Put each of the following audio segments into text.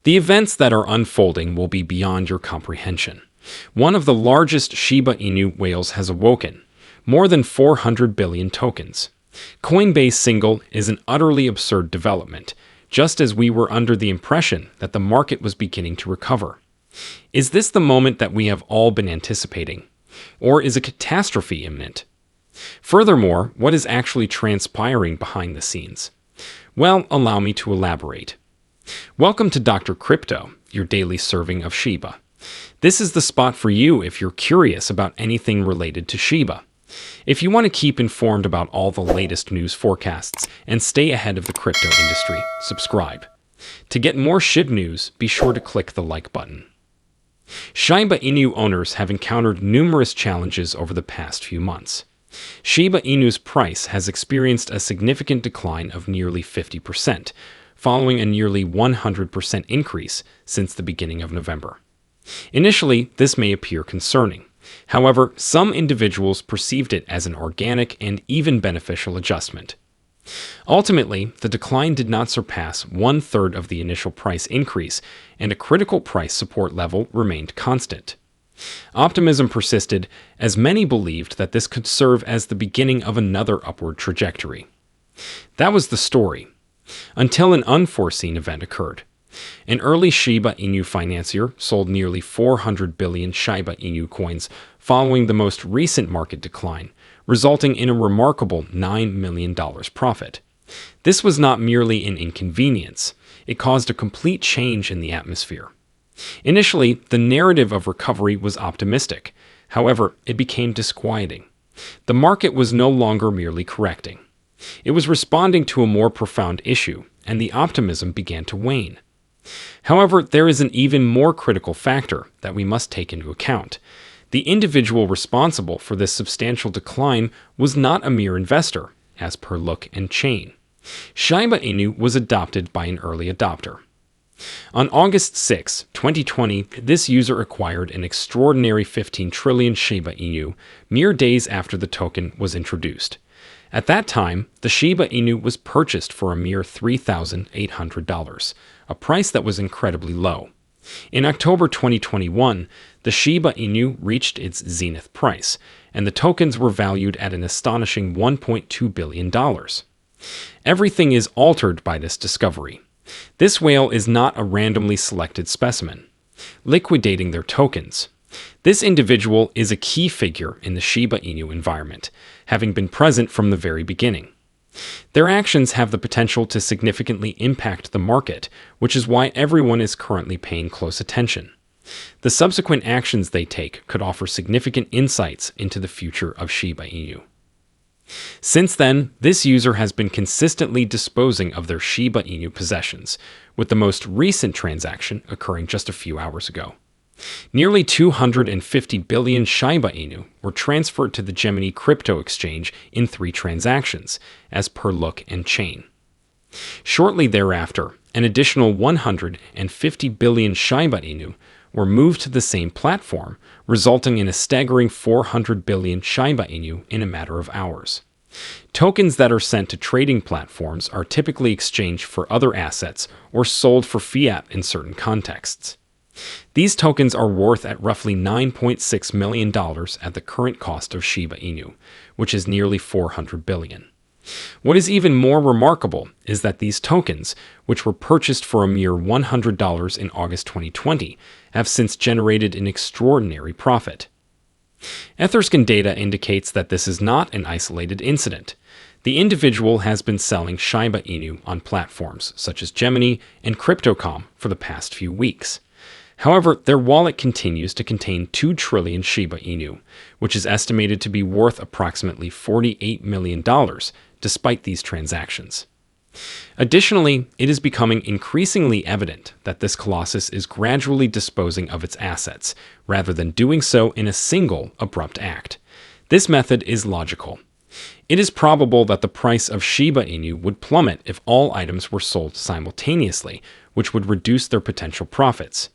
The events that are unfolding will be beyond your comprehension. One of the largest Shiba Inu whales has awoken, more than 400 billion tokens. Coinbase single is an utterly absurd development, just as we were under the impression that the market was beginning to recover. Is this the moment that we have all been anticipating? Or is a catastrophe imminent? Furthermore, what is actually transpiring behind the scenes? Well, allow me to elaborate. Welcome to Dr. Crypto, your daily serving of Shiba. This is the spot for you if you're curious about anything related to Shiba. If you want to keep informed about all the latest news forecasts and stay ahead of the crypto industry, subscribe. To get more Shib news, be sure to click the like button. Shiba Inu owners have encountered numerous challenges over the past few months. Shiba Inu's price has experienced a significant decline of nearly 50%, following a nearly 100% increase since the beginning of November. Initially, this may appear concerning. However, some individuals perceived it as an organic and even beneficial adjustment. Ultimately, the decline did not surpass one-third of the initial price increase, and a critical price support level remained constant. Optimism persisted, as many believed that this could serve as the beginning of another upward trajectory. That was the story, until an unforeseen event occurred. An early Shiba Inu financier sold nearly 400 billion Shiba Inu coins following the most recent market decline, resulting in a remarkable $9 million profit. This was not merely an inconvenience, it caused a complete change in the atmosphere. Initially, the narrative of recovery was optimistic. However, it became disquieting. The market was no longer merely correcting. It was responding to a more profound issue, and the optimism began to wane. However, there is an even more critical factor that we must take into account. The individual responsible for this substantial decline was not a mere investor, as per Look and Chain. Shiba Inu was adopted by an early adopter. On August 6, 2020, this user acquired an extraordinary 15 trillion Shiba Inu mere days after the token was introduced. At that time, the Shiba Inu was purchased for a mere $3,800, a price that was incredibly low. In October 2021, the Shiba Inu reached its zenith price, and the tokens were valued at an astonishing $1.2 billion. Everything is altered by this discovery. This whale is not a randomly selected specimen, liquidating their tokens. This individual is a key figure in the Shiba Inu environment, having been present from the very beginning. Their actions have the potential to significantly impact the market, which is why everyone is currently paying close attention. The subsequent actions they take could offer significant insights into the future of Shiba Inu. Since then, this user has been consistently disposing of their Shiba Inu possessions, with the most recent transaction occurring just a few hours ago. Nearly 250 billion Shiba Inu were transferred to the Gemini crypto exchange in 3 transactions, as per Look and Chain. Shortly thereafter, an additional 150 billion Shiba Inu were moved to the same platform, resulting in a staggering 400 billion Shiba Inu in a matter of hours. Tokens that are sent to trading platforms are typically exchanged for other assets or sold for fiat in certain contexts. These tokens are worth at roughly $9.6 million at the current cost of Shiba Inu, which is nearly 400 billion. What is even more remarkable is that these tokens, which were purchased for a mere $100 in August 2020, have since generated an extraordinary profit. Etherscan data indicates that this is not an isolated incident. The individual has been selling Shiba Inu on platforms such as Gemini and Crypto.com for the past few weeks. However, their wallet continues to contain 2 trillion Shiba Inu, which is estimated to be worth approximately $48 million, despite these transactions. Additionally, it is becoming increasingly evident that this colossus is gradually disposing of its assets, rather than doing so in a single, abrupt act. This method is logical. It is probable that the price of Shiba Inu would plummet if all items were sold simultaneously, which would reduce their potential profits.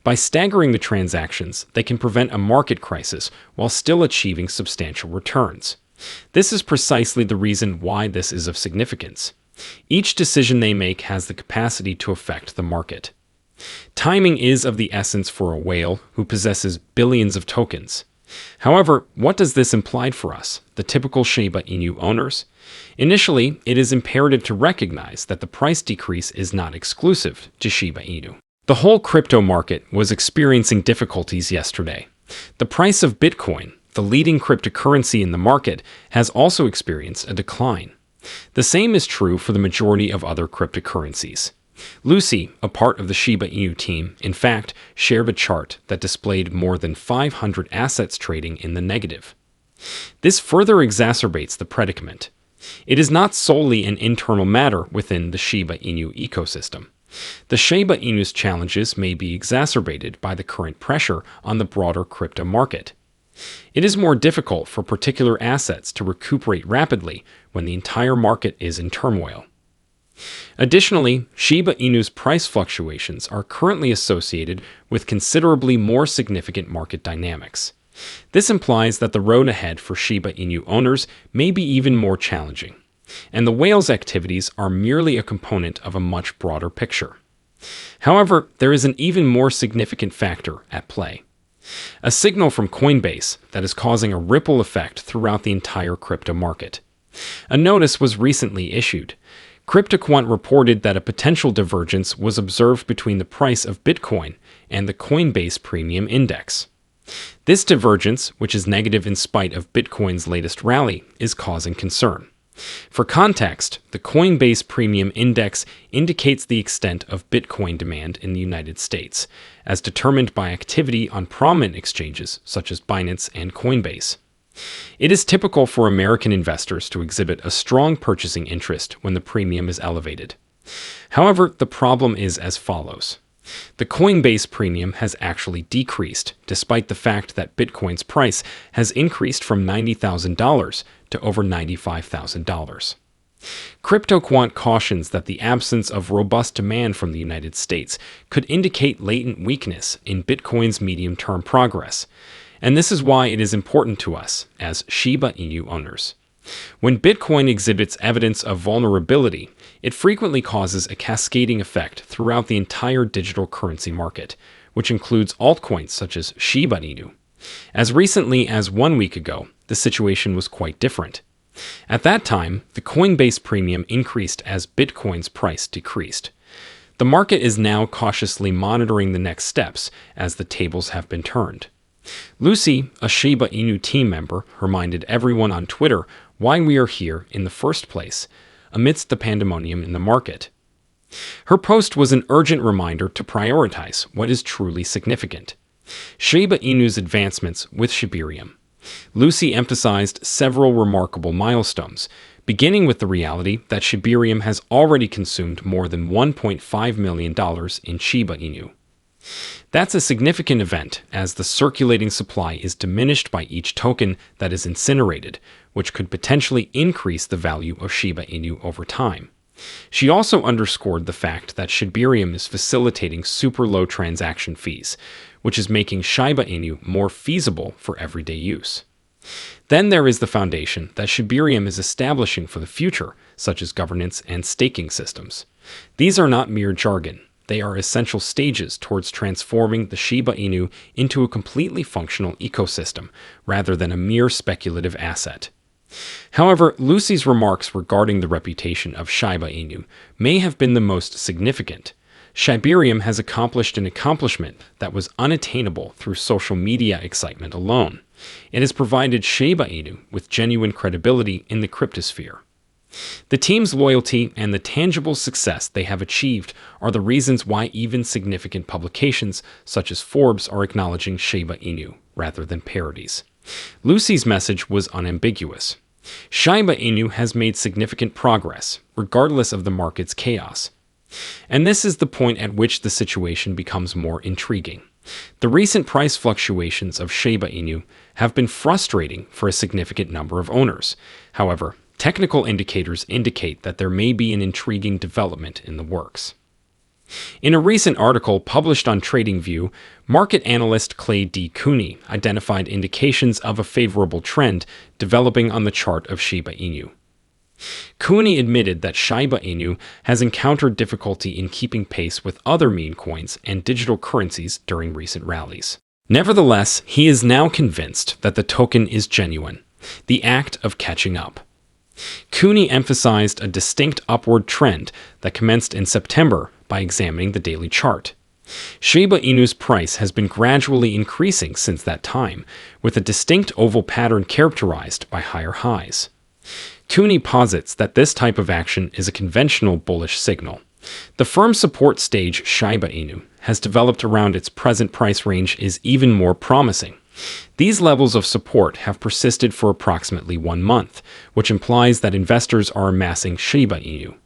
By staggering the transactions, they can prevent a market crisis while still achieving substantial returns. This is precisely the reason why this is of significance. Each decision they make has the capacity to affect the market. Timing is of the essence for a whale who possesses billions of tokens. However, what does this imply for us, the typical Shiba Inu owners? Initially, it is imperative to recognize that the price decrease is not exclusive to Shiba Inu. The whole crypto market was experiencing difficulties yesterday. The price of Bitcoin, the leading cryptocurrency in the market, has also experienced a decline. The same is true for the majority of other cryptocurrencies. Lucy, a part of the Shiba Inu team, in fact, shared a chart that displayed more than 500 assets trading in the negative. This further exacerbates the predicament. It is not solely an internal matter within the Shiba Inu ecosystem. The Shiba Inu's challenges may be exacerbated by the current pressure on the broader crypto market. It is more difficult for particular assets to recuperate rapidly when the entire market is in turmoil. Additionally, Shiba Inu's price fluctuations are currently associated with considerably more significant market dynamics. This implies that the road ahead for Shiba Inu owners may be even more challenging, and the whale's activities are merely a component of a much broader picture. However, there is an even more significant factor at play. A signal from Coinbase that is causing a ripple effect throughout the entire crypto market. A notice was recently issued. CryptoQuant reported that a potential divergence was observed between the price of Bitcoin and the Coinbase Premium Index. This divergence, which is negative in spite of Bitcoin's latest rally, is causing concern. For context, the Coinbase Premium Index indicates the extent of Bitcoin demand in the United States, as determined by activity on prominent exchanges such as Binance and Coinbase. It is typical for American investors to exhibit a strong purchasing interest when the premium is elevated. However, the problem is as follows. The Coinbase premium has actually decreased, despite the fact that Bitcoin's price has increased from $90,000 to over $95,000. CryptoQuant cautions that the absence of robust demand from the United States could indicate latent weakness in Bitcoin's medium-term progress, and this is why it is important to us as Shiba Inu owners. When Bitcoin exhibits evidence of vulnerability, it frequently causes a cascading effect throughout the entire digital currency market, which includes altcoins such as Shiba Inu. As recently as 1 week ago, the situation was quite different. At that time, the Coinbase premium increased as Bitcoin's price decreased. The market is now cautiously monitoring the next steps as the tables have been turned. Lucy, a Shiba Inu team member, reminded everyone on Twitter why we are here in the first place, amidst the pandemonium in the market. Her post was an urgent reminder to prioritize what is truly significant: Shiba Inu's advancements with Shibarium. Lucy emphasized several remarkable milestones, beginning with the reality that Shibarium has already consumed more than $1.5 million in Shiba Inu. That's a significant event, as the circulating supply is diminished by each token that is incinerated, which could potentially increase the value of Shiba Inu over time. She also underscored the fact that Shibarium is facilitating super low transaction fees, which is making Shiba Inu more feasible for everyday use. Then there is the foundation that Shibarium is establishing for the future, such as governance and staking systems. These are not mere jargon. They are essential stages towards transforming the Shiba Inu into a completely functional ecosystem, rather than a mere speculative asset. However, Lucy's remarks regarding the reputation of Shiba Inu may have been the most significant. Shibarium has accomplished an accomplishment that was unattainable through social media excitement alone. It has provided Shiba Inu with genuine credibility in the cryptosphere. The team's loyalty and the tangible success they have achieved are the reasons why even significant publications such as Forbes are acknowledging Shiba Inu rather than parodies. Lucy's message was unambiguous. Shiba Inu has made significant progress, regardless of the market's chaos. And this is the point at which the situation becomes more intriguing. The recent price fluctuations of Shiba Inu have been frustrating for a significant number of owners. However, technical indicators indicate that there may be an intriguing development in the works. In a recent article published on TradingView, market analyst Clay D. Cooney identified indications of a favorable trend developing on the chart of Shiba Inu. Cooney admitted that Shiba Inu has encountered difficulty in keeping pace with other meme coins and digital currencies during recent rallies. Nevertheless, he is now convinced that the token is genuine, the act of catching up. Cooney emphasized a distinct upward trend that commenced in September by examining the daily chart. Shiba Inu's price has been gradually increasing since that time, with a distinct oval pattern characterized by higher highs. Cooney posits that this type of action is a conventional bullish signal. The firm support stage Shiba Inu has developed around its present price range is even more promising. These levels of support have persisted for approximately 1 month, which implies that investors are amassing Shiba Inu.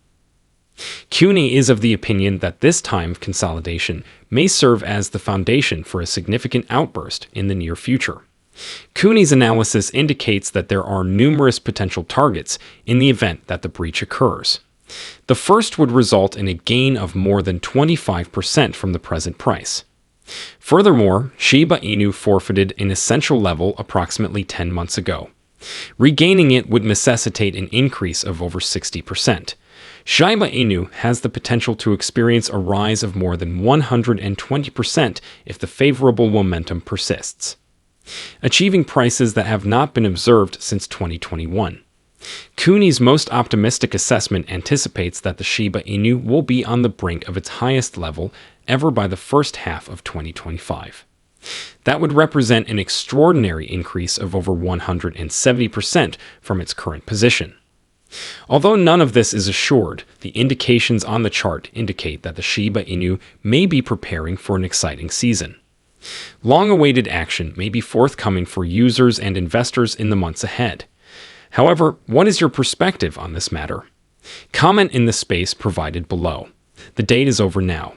Cooney is of the opinion that this time of consolidation may serve as the foundation for a significant outburst in the near future. Cooney's analysis indicates that there are numerous potential targets in the event that the breach occurs. The first would result in a gain of more than 25% from the present price. Furthermore, Shiba Inu forfeited an essential level approximately 10 months ago. Regaining it would necessitate an increase of over 60%. Shiba Inu has the potential to experience a rise of more than 120% if the favorable momentum persists, achieving prices that have not been observed since 2021. Cooney's most optimistic assessment anticipates that the Shiba Inu will be on the brink of its highest level ever by the first half of 2025. That would represent an extraordinary increase of over 170% from its current position. Although none of this is assured, the indications on the chart indicate that the Shiba Inu may be preparing for an exciting season. Long-awaited action may be forthcoming for users and investors in the months ahead. However, what is your perspective on this matter? Comment in the space provided below. The date is over now.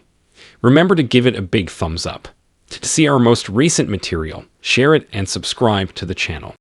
Remember to give it a big thumbs up. To see our most recent material, share it and subscribe to the channel.